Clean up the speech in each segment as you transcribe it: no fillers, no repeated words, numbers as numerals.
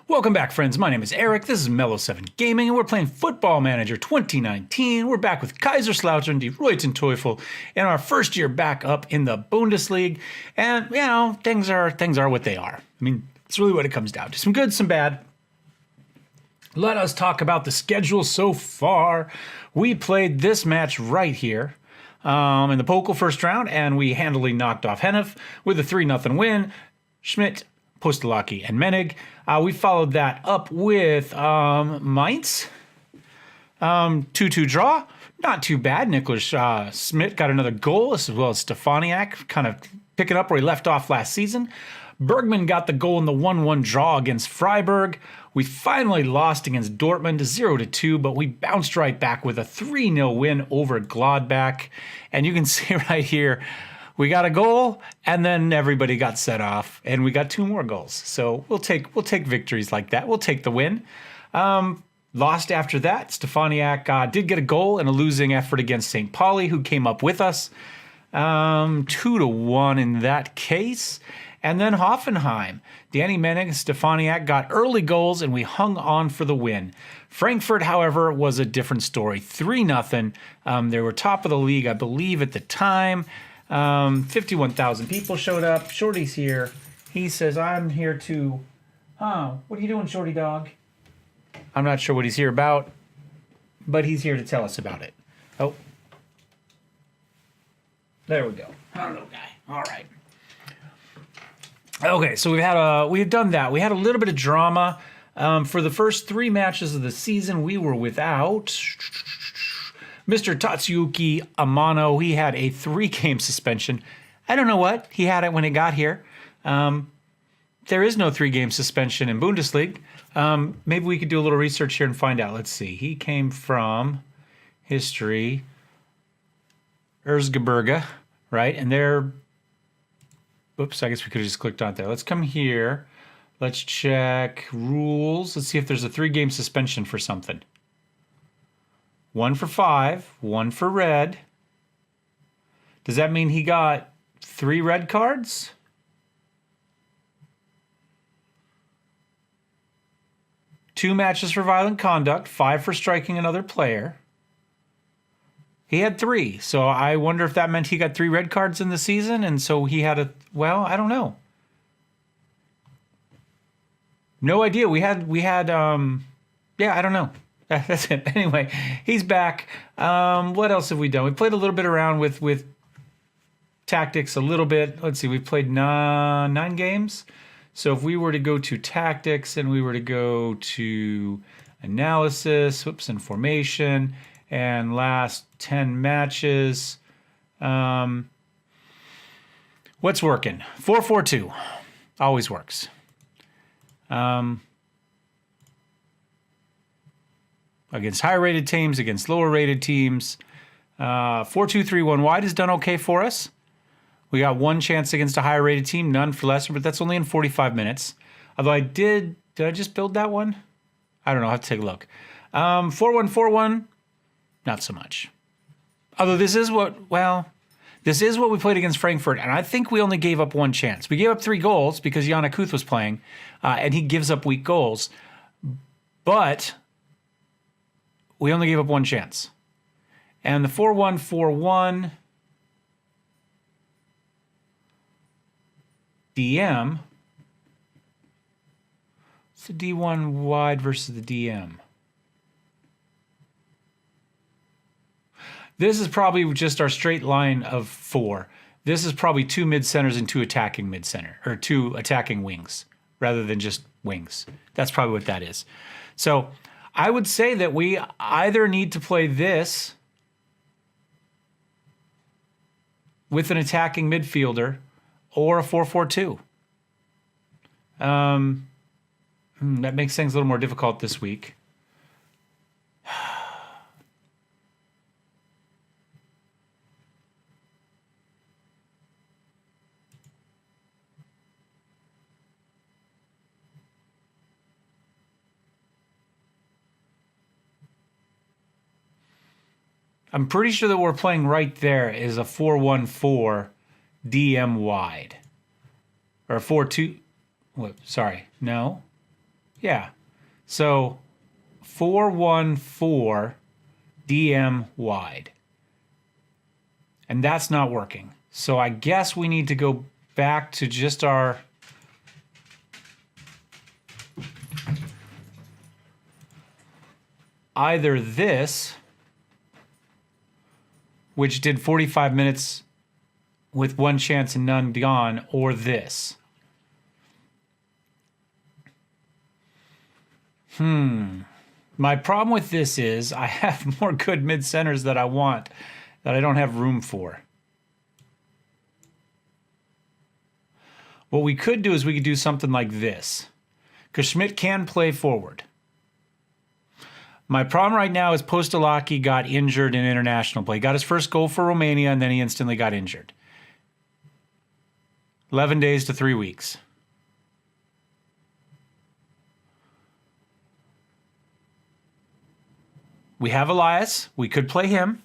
Welcome back, friends. My name is Eric. This is Mellowseven Gaming, and we're playing Football Manager 2019. We're back with Kaiserslautern, Die Roten Teufel, in our first year back up in the Bundesliga. And, you know, things are what they are. I mean, it's really what it comes down to. Some good, some bad. Let us talk about the schedule so far. We played this match right here in the Pokal first round, and we handily knocked off Hennef with a 3-0 win. Schmidt, Postalaki, and Menig. We followed that up with Mainz. 2-2 draw. Not too bad. Nicholas Schmidt got another goal, as well as Stefaniak, kind of picking up where he left off last season. Bergman got the goal in the 1-1 draw against Freiburg. We finally lost against Dortmund 0-2, but we bounced right back with a 3-0 win over Gladbach. And you can see right here, we got a goal, and then everybody got set off, and we got 2 more goals. So we'll take victories like that. We'll take the win. Lost after that. Stefaniak did get a goal in a losing effort against St. Pauli, who came up with us. 2-1 in that case. And then Hoffenheim. Danny Menig and Stefaniak got early goals, and we hung on for the win. Frankfurt, however, was a different story. 3-0. They were top of the league, I believe, at the time. 51,000 people showed up. Shorty's here. He says, I'm here to... what are you doing, Shorty dog? I'm not sure what he's here about, but he's here to tell us about it. Oh. There we go. Our little guy. All right. Okay, so we've done that. We had a little bit of drama. For the first 3 matches of the season, we were without... Mr. Tatsuyuki Amano. He had a 3-game suspension. I don't know what. He had it when he got here. There is no 3-game suspension in Bundesliga. Maybe we could do a little research here and find out. Let's see. He came from history, Erzgebirge, right? And they're... Oops, I guess we could have just clicked on it there. Let's come here. Let's check rules. Let's see if there's a 3-game suspension for something. 1 for 5, 1 for red. Does that mean he got 3 red cards? Two matches for violent conduct, 5 for striking another player. He had 3, so I wonder if that meant he got 3 red cards in the season, and so he had a... Well, I don't know. No idea. We had yeah, I don't know. That's it. Anyway, he's back. What else have we done? We played a little bit around with tactics a little bit. Let's see. We played 9 games. So if we were to go to tactics and we were to go to analysis, and formation, and last 10 matches, what's working? 4-4-2. Always works. Against higher-rated teams, against lower-rated teams. 4-2-3-1 wide has done okay for us. We got 1 chance against a higher-rated team, none for lesser, but that's only in 45 minutes. Although did I just build that one? I don't know. I'll have to take a look. 4-1-4-1, not so much. Although this is what we played against Frankfurt, and I think we only gave up 1 chance. We gave up 3 goals because Yana Kuth was playing, and he gives up weak goals. But... we only gave up 1 chance. And the 4-1-4-1 DM. It's the D1 wide versus the DM. This is probably just our straight line of 4. This is probably 2 mid-centers and 2 attacking mid-center, or 2 attacking wings, rather than just wings. That's probably what that is. So... I would say that we either need to play this with an attacking midfielder or a 4-4-2. That makes things a little more difficult this week. I'm pretty sure that we're playing right there is a 4-1-4 DM wide. Or a 4-2... What? Sorry. No. Yeah. So 414 DM wide. And that's not working. So I guess we need to go back to just our either this, which did 45 minutes with one chance and none gone, or this. My problem with this is I have more good mid-centers that I want that I don't have room for. What we could do is we could do something like this, because Schmidt can play forward. My problem right now is Postolaki got injured in international play. Got his first goal for Romania, and then he instantly got injured. 11 days to 3 weeks. We have Elias. We could play him.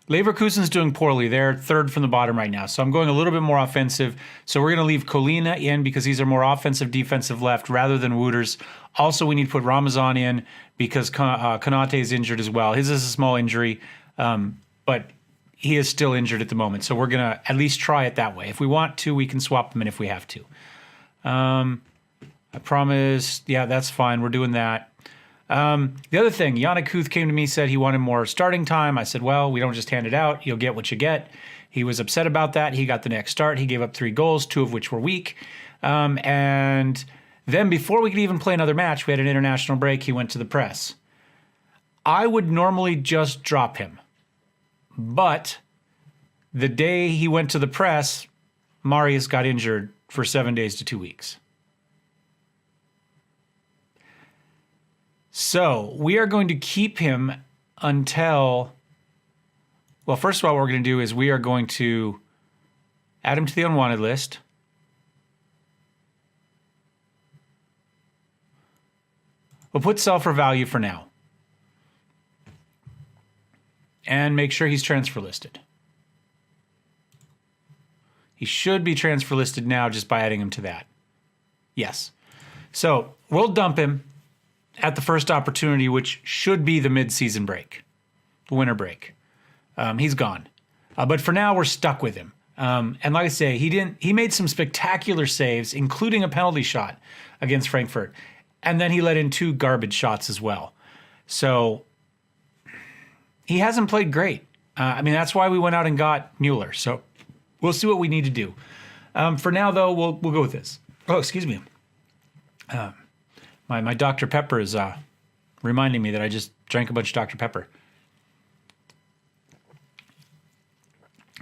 Leverkusen's doing poorly. They're third from the bottom right now. So I'm going a little bit more offensive. So we're going to leave Colina in because he's a more offensive defensive left rather than Wouters. Also, we need to put Ramazan in because Konate is injured as well. His is a small injury, but he is still injured at the moment. So we're going to at least try it that way. If we want to, we can swap them in if we have to. I promise. Yeah, that's fine. We're doing that. The other thing, Yannick Huth came to me, said he wanted more starting time. I said, well, we don't just hand it out. You'll get what you get. He was upset about that. He got the next start. He gave up 3 goals, 2 of which were weak. And then before we could even play another match, we had an international break. He went to the press. I would normally just drop him. But the day he went to the press, Marius got injured for 7 days to 2 weeks. So we are going to keep him until, well, first of all, what we're going to do is we are going to add him to the unwanted list. We'll put sell for value for now. And make sure he's transfer listed. He should be transfer listed now just by adding him to that. Yes. So we'll dump him at the first opportunity, which should be the mid-season break, the winter break. He's gone. But for now, we're stuck with him. And like I say, he made some spectacular saves, including a penalty shot against Frankfurt. And then he let in 2 garbage shots as well. So he hasn't played great. I mean, that's why we went out and got Mueller. So we'll see what we need to do. For now, though, we'll go with this. Oh, excuse me. My Dr. Pepper is reminding me that I just drank a bunch of Dr. Pepper.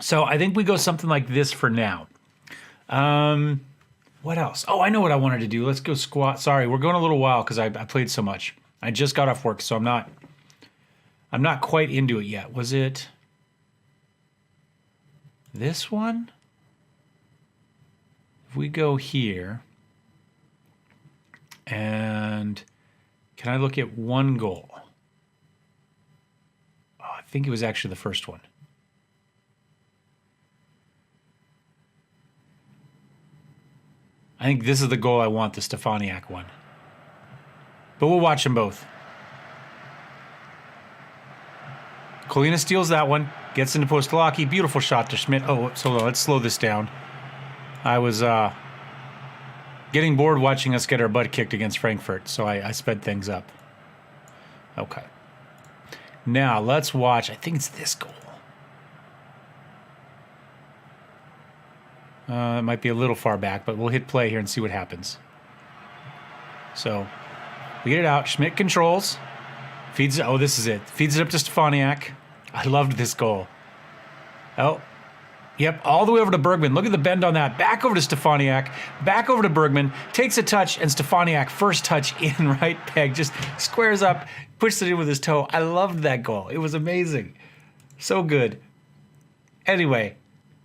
So I think we go something like this for now. What else? Oh, I know what I wanted to do. Let's go squat. Sorry, we're going a little while because I played so much. I just got off work, so I'm not quite into it yet. Was it this one? If we go here, and can I look at one goal? Oh, I think it was actually the first one. I think this is the goal I want, the Stefaniak one. But we'll watch them both. Colina steals that one, gets into Postolaki. Beautiful shot to Schmidt. Oh, so let's slow this down. I was getting bored watching us get our butt kicked against Frankfurt, so I sped things up. Okay. Now, let's watch. I think it's this goal. It might be a little far back, but we'll hit play here and see what happens. So, we get it out. Schmidt controls. Feeds it. Oh, this is it. Feeds it up to Stefaniak. I loved this goal. Oh, yep, all the way over to Bergman. Look at the bend on that. Back over to Stefaniak. Back over to Bergman. Takes a touch, and Stefaniak, first touch in, right peg. Just squares up, pushes it in with his toe. I loved that goal. It was amazing. So good. Anyway,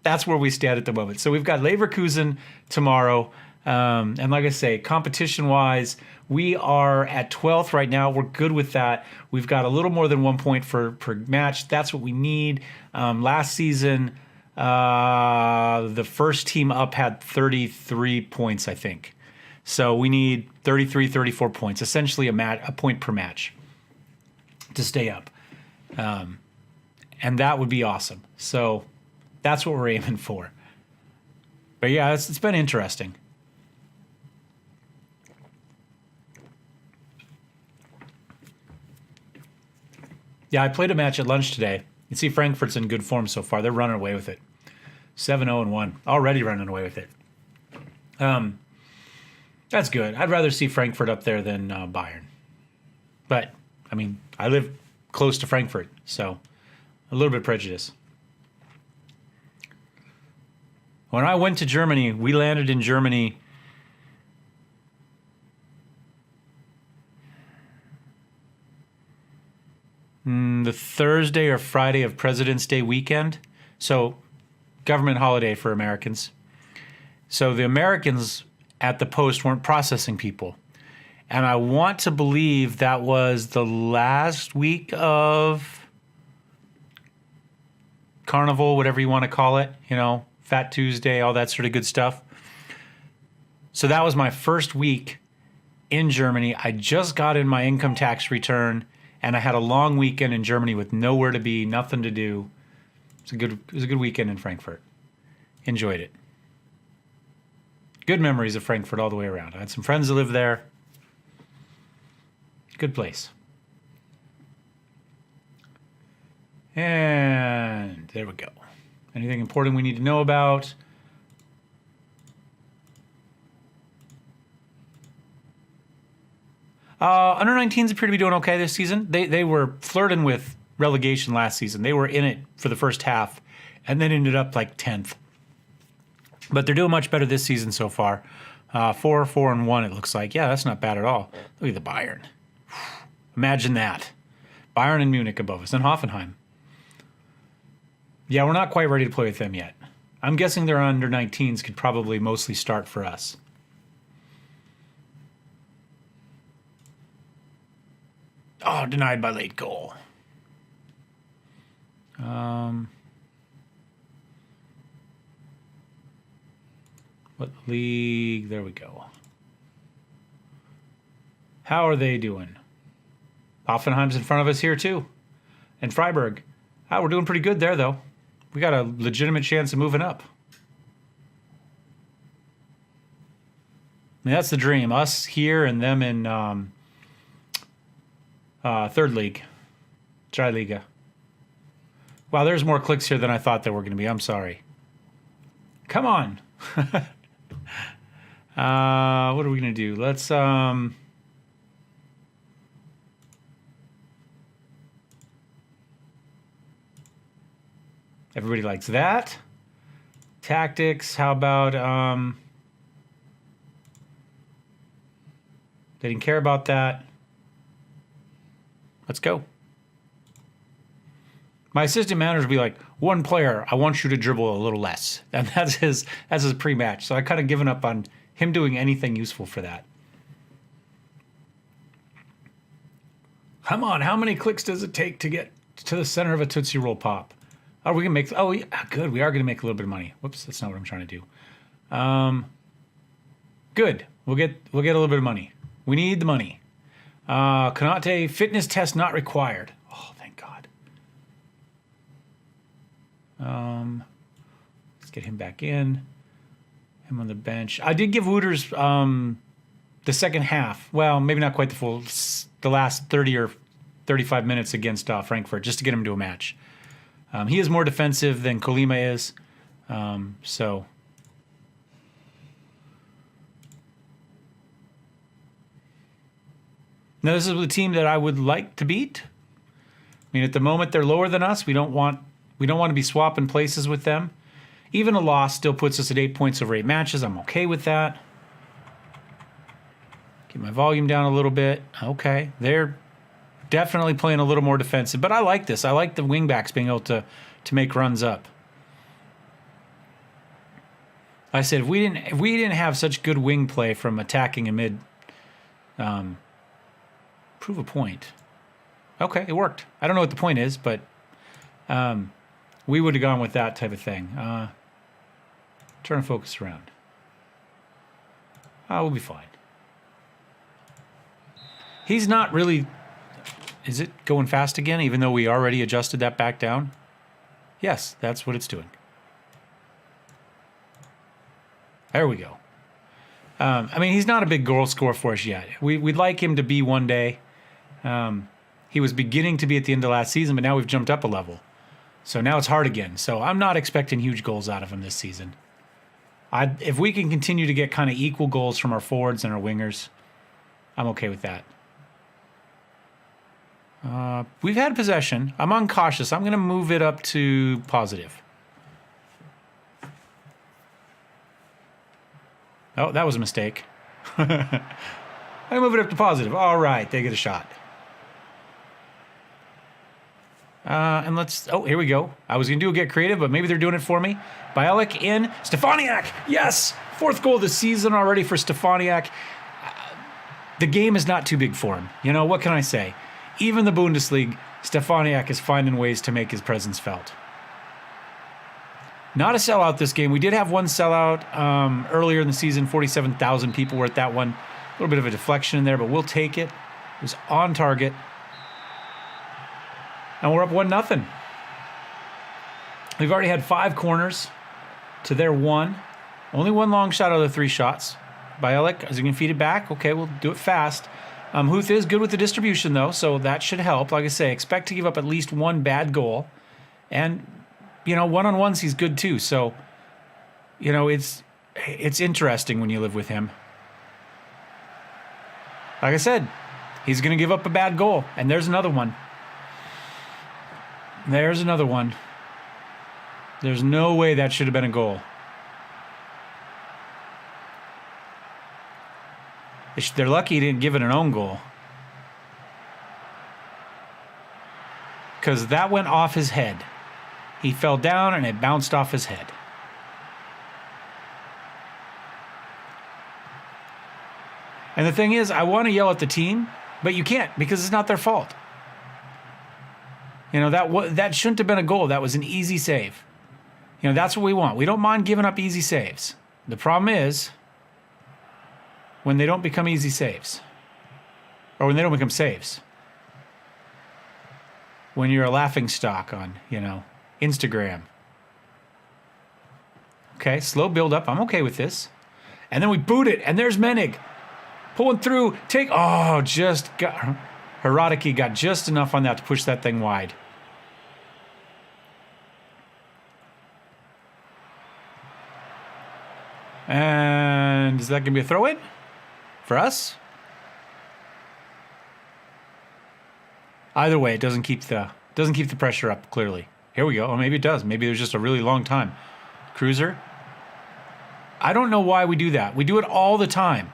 that's where we stand at the moment. So we've got Leverkusen tomorrow. And like I say, competition-wise, we are at 12th right now. We're good with that. We've got a little more than 1 point per match. That's what we need. Last season, The first team up had 33 points, I think. So we need 33, 34 points, essentially a point per match to stay up. And that would be awesome. So that's what we're aiming for. But yeah, it's been interesting. Yeah, I played a match at lunch today. You see Frankfurt's in good form so far. They're running away with it. 7-0-1. Already running away with it. That's good. I'd rather see Frankfurt up there than Bayern. But, I mean, I live close to Frankfurt, so a little bit prejudice. When I went to Germany, we landed in Germany the Thursday or Friday of President's Day weekend. So, government holiday for Americans. So the Americans at the post weren't processing people. And I want to believe that was the last week of Carnival, whatever you want to call it, Fat Tuesday, all that sort of good stuff. So that was my first week in Germany. I just got in my income tax return, and I had a long weekend in Germany with nowhere to be, nothing to do. It was a good weekend in Frankfurt. Enjoyed it. Good memories of Frankfurt all the way around. I had some friends that lived there. Good place. And there we go. Anything important we need to know about? Under 19s appear to be doing okay this season. They were flirting with relegation last season. They were in it for the first half and then ended up like 10th. But they're doing much better this season so far. 4-4-1 it looks like. Yeah, that's not bad at all. Look at the Bayern. Imagine that. Bayern and Munich above us, and Hoffenheim. Yeah, we're not quite ready to play with them yet. I'm guessing their under 19s could probably mostly start for us. Oh, denied by late goal. What league? There we go. How are they doing? Hoffenheim's in front of us here too. And Freiburg. We're doing pretty good there though. We got a legitimate chance of moving up. I mean, that's the dream. Us here and them in third league. Zwei Liga. Wow, there's more clicks here than I thought there were going to be. I'm sorry. Come on. What are we going to do? Let's everybody likes that. Tactics, how about they didn't care about that. Let's go. My assistant manager would be like, one player, I want you to dribble a little less. And that's his pre-match. So I kind of given up on him doing anything useful for that. Come on, how many clicks does it take to get to the center of a Tootsie Roll Pop? Oh, we can make, oh, yeah, good. We are going to make a little bit of money. Whoops, that's not what I'm trying to do. Good. We'll get a little bit of money. We need the money. Konate, fitness test not required. Oh, thank God. Let's get him back in. Him on the bench. I did give Wooters the second half. Well, maybe not quite the last 30 or 35 minutes against Frankfurt, just to get him to a match. He is more defensive than Kolima is. So now this is the team that I would like to beat. I mean, at the moment they're lower than us. We don't want to be swapping places with them. Even a loss still puts us at 8 points over 8 matches. I'm okay with that. Get my volume down a little bit. Okay, they're definitely playing a little more defensive, but I like this. I like the wingbacks being able to make runs up. I said if we didn't have such good wing play from attacking and mid, prove a point. Okay, it worked. I don't know what the point is, but we would have gone with that type of thing. Turn focus around. We'll be fine. He's not really... Is it going fast again, even though we already adjusted that back down? Yes, that's what it's doing. There we go. I mean, he's not a big goal scorer for us yet. We'd like him to be one day. He was beginning to be at the end of last season, but now we've jumped up a level. So now it's hard again. So I'm not expecting huge goals out of him this season. If we can continue to get kind of equal goals from our forwards and our wingers, I'm okay with that. We've had possession. I'm uncautious. I'm going to move it up to positive. Oh, that was a mistake. I move it up to positive. All right, they get a shot. And let's... Oh, here we go. I was going to get creative, but maybe they're doing it for me. Bielik in. Stefaniak! Yes! 4th goal of the season already for Stefaniak. The game is not too big for him. You know, what can I say? Even the Bundesliga, Stefaniak is finding ways to make his presence felt. Not a sellout this game. We did have one sellout earlier in the season. 47,000 people were at that one. A little bit of a deflection in there, but we'll take it. It was on target. And we're up 1-0. We've already had 5 corners to their 1. Only 1 long shot out of the 3 shots. Bielik, is he going to feed it back? Okay, we'll do it fast. Huth is good with the distribution, though, so that should help. Like I say, expect to give up at least 1 bad goal. And, you know, one-on-ones he's good, too. So, you know, it's interesting when you live with him. Like I said, he's going to give up a bad goal. And there's another one. There's another one. There's no way that should have been a goal. They're lucky he didn't give it an own goal. Because that went off his head. He fell down and it bounced off his head. And the thing is, I want to yell at the team, but you can't because it's not their fault. You know, that shouldn't have been a goal. That was an easy save. You know, that's what we want. We don't mind giving up easy saves. The problem is when they don't become easy saves. Or when they don't become saves. When you're a laughing stock on, you know, Instagram. Okay, slow build up. I'm okay with this. And then we boot it, and there's Menig. Pulling through. Just got... Herodicki got just enough on that to push that thing wide. And is that going to be a throw-in for us? Either way, it doesn't keep the pressure up, clearly. Here we go. Oh, maybe it does. Maybe there's just a really long time. Cruiser. I don't know why we do that. We do it all the time.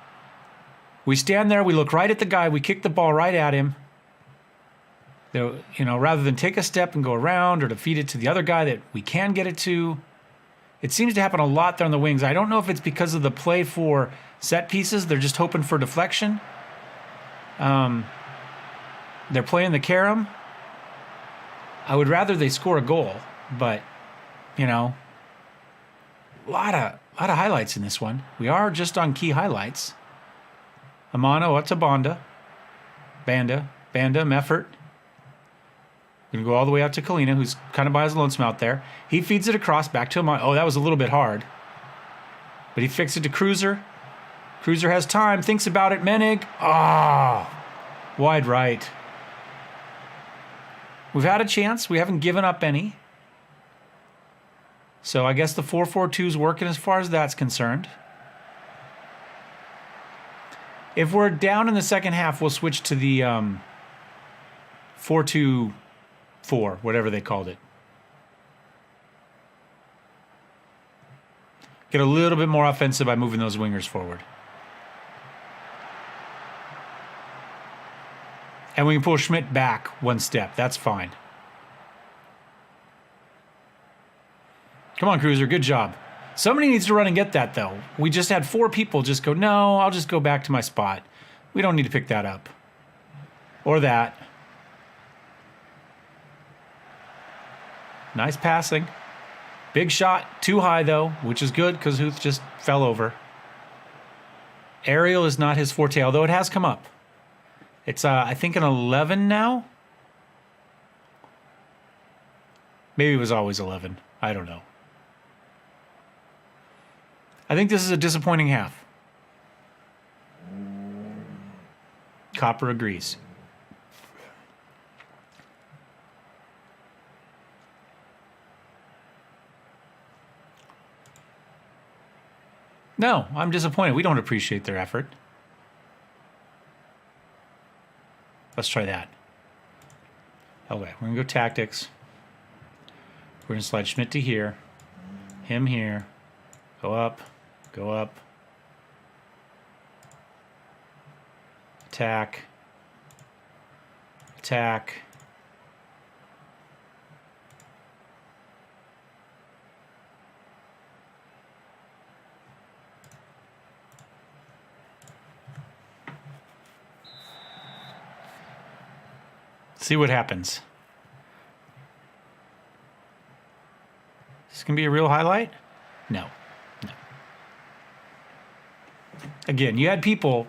We stand there, we look right at the guy, we kick the ball right at him. You know, rather than take a step and go around or to feed it to the other guy that we can get it to. It seems to happen a lot there on the wings. I don't know if it's because of the play for set pieces. They're just hoping for deflection. They're playing the carom. I would rather they score a goal, but, you know, a lot of highlights in this one. We are just on key highlights. Amano, what's a Banda, Meffert. Going to go all the way out to Kalina, who's kind of by his lonesome out there. He feeds it across back to Amano. Oh, that was a little bit hard. But he fixed it to Cruiser. Cruiser has time, thinks about it. Menig. Wide right. We've had a chance. We haven't given up any. So I guess the 4-4-2 is working as far as that's concerned. If we're down in the second half, we'll switch to the 4-2-4, whatever they called it. Get a little bit more offensive by moving those wingers forward. And we can pull Schmidt back one step. That's fine. Come on, Cruiser. Good job. Somebody needs to run and get that, though. We just had 4 people just go, no, I'll just go back to my spot. We don't need to pick that up. Or that. Nice passing. Big shot. Too high, though, which is good because Huth just fell over. Aerial is not his forte, although it has come up. It's, I think, an 11 now. Maybe it was always 11. I don't know. I think this is a disappointing half. Copper agrees. No, I'm disappointed. We don't appreciate their effort. Let's try that. Okay, we're going to go tactics. We're going to slide Schmidt to here. Him here. Go up. Go up. Attack. Attack. See what happens. Is this going to be a real highlight? No. No. Again, you had people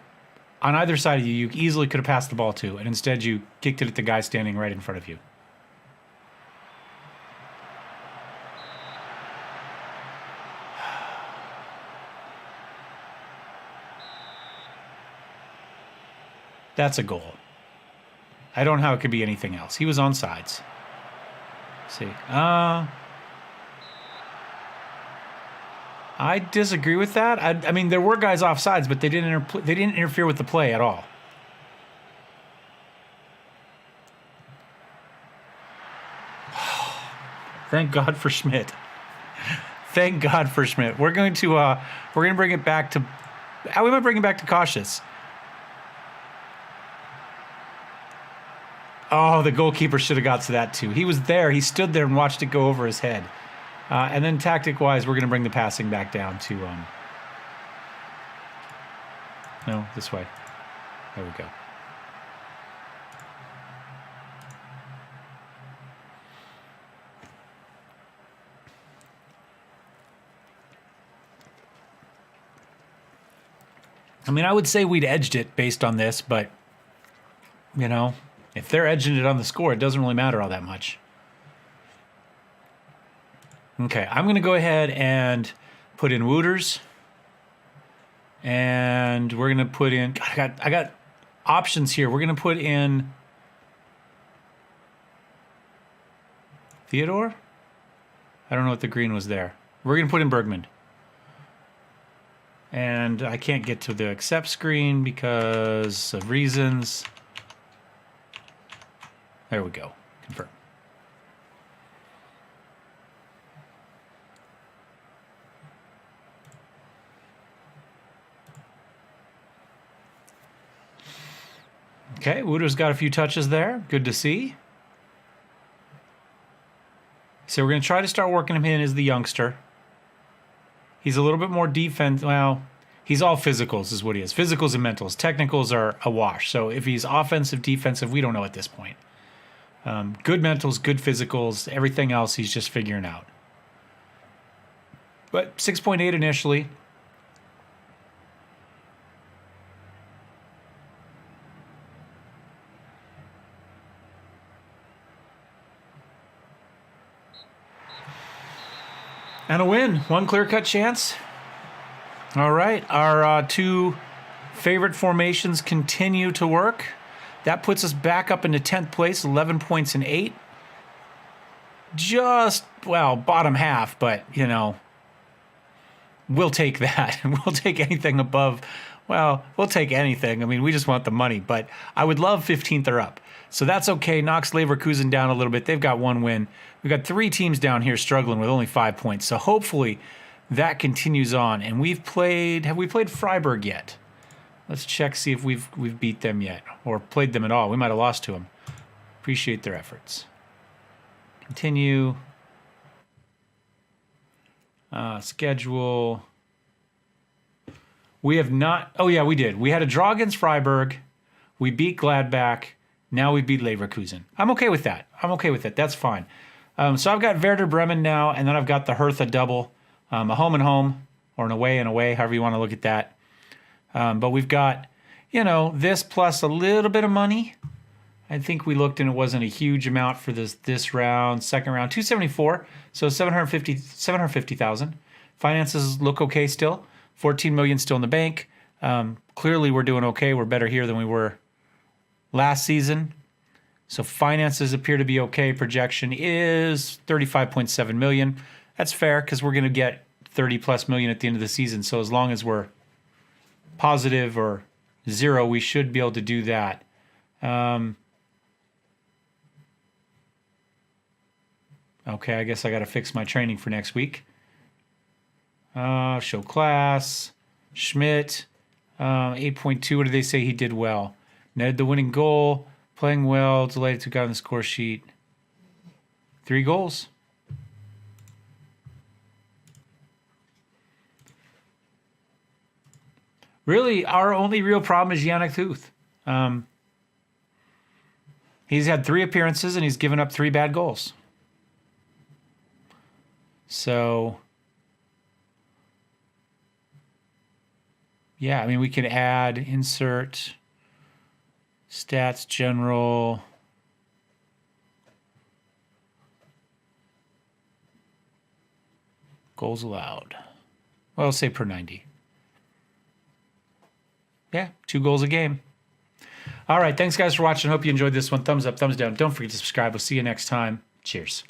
on either side of you easily could have passed the ball to, and instead you kicked it at the guy standing right in front of you. That's a goal. I don't know how it could be anything else. He was on sides. Let's see. I disagree with that. I mean, there were guys off sides, but they didn't interfere with the play at all. Thank God for Schmidt. Thank God for Schmidt. We're going to bring it back to. We might bring it back to cautious. Oh, the goalkeeper should have got to that too. He was there. He stood there and watched it go over his head. And then tactic-wise, we're going to bring the passing back down to... no, this way. There we go. I mean, I would say we'd edged it based on this, but, you know, if they're edging it on the score, it doesn't really matter all that much. Okay, I'm going to go ahead and put in Wooters. And we're going to put in... God, I got options here. We're going to put in... Theodore? I don't know what the green was there. We're going to put in Bergman. And I can't get to the accept screen because of reasons. There we go. Confirm. Okay, Wooder's got a few touches there. Good to see. So we're going to try to start working him in as the youngster. He's a little bit more defense. Well, he's all physicals is what he is. Physicals and mentals. Technicals are a wash. So if he's offensive, defensive, we don't know at this point. Good mentals, good physicals. Everything else he's just figuring out. But 6.8 initially. And a win. One clear-cut chance. All right. Our two favorite formations continue to work. That puts us back up into 10th place, 11 points in 8. Just, well, bottom half, but, you know, we'll take that. We'll take anything above. Well, we'll take anything. I mean, we just want the money, but I would love 15th or up. So that's okay. Knocks Leverkusen down a little bit. They've got one win. We've got 3 teams down here struggling with only 5 points. So hopefully that continues on. And have we played Freiburg yet? Let's check, see if we've beat them yet or played them at all. We might have lost to them. Appreciate their efforts. Continue. Schedule. We have not. Oh, yeah, we did. We had a draw against Freiburg. We beat Gladbach. Now we beat Leverkusen. I'm okay with that. That's fine. So I've got Werder Bremen now, and then I've got the Hertha double, a home and home, or an away and away, however you want to look at that. But we've got, this plus a little bit of money. I think we looked and it wasn't a huge amount for this round. Second round, 274, so 750,000. Finances look okay still. 14 million still in the bank. Clearly we're doing okay. We're better here than we were last season. So finances appear to be okay. Projection is 35.7 million. That's fair because we're going to get 30 plus million at the end of the season. So as long as we're positive or zero, we should be able to do that. Okay, I guess I got to fix my training for next week. Show class. Schmidt, 8.2. What did they say he did well? Netted the winning goal. Playing well. Delayed to go on the score sheet. 3 goals. Really, our only real problem is Yannick Huth. He's had 3 appearances and he's given up 3 bad goals. So, yeah, I mean, we could add, insert, stats, general. Goals allowed. Well, I'll say per 90. Yeah, 2 goals a game. All right, thanks guys for watching. Hope you enjoyed this one. Thumbs up, thumbs down. Don't forget to subscribe. We'll see you next time. Cheers.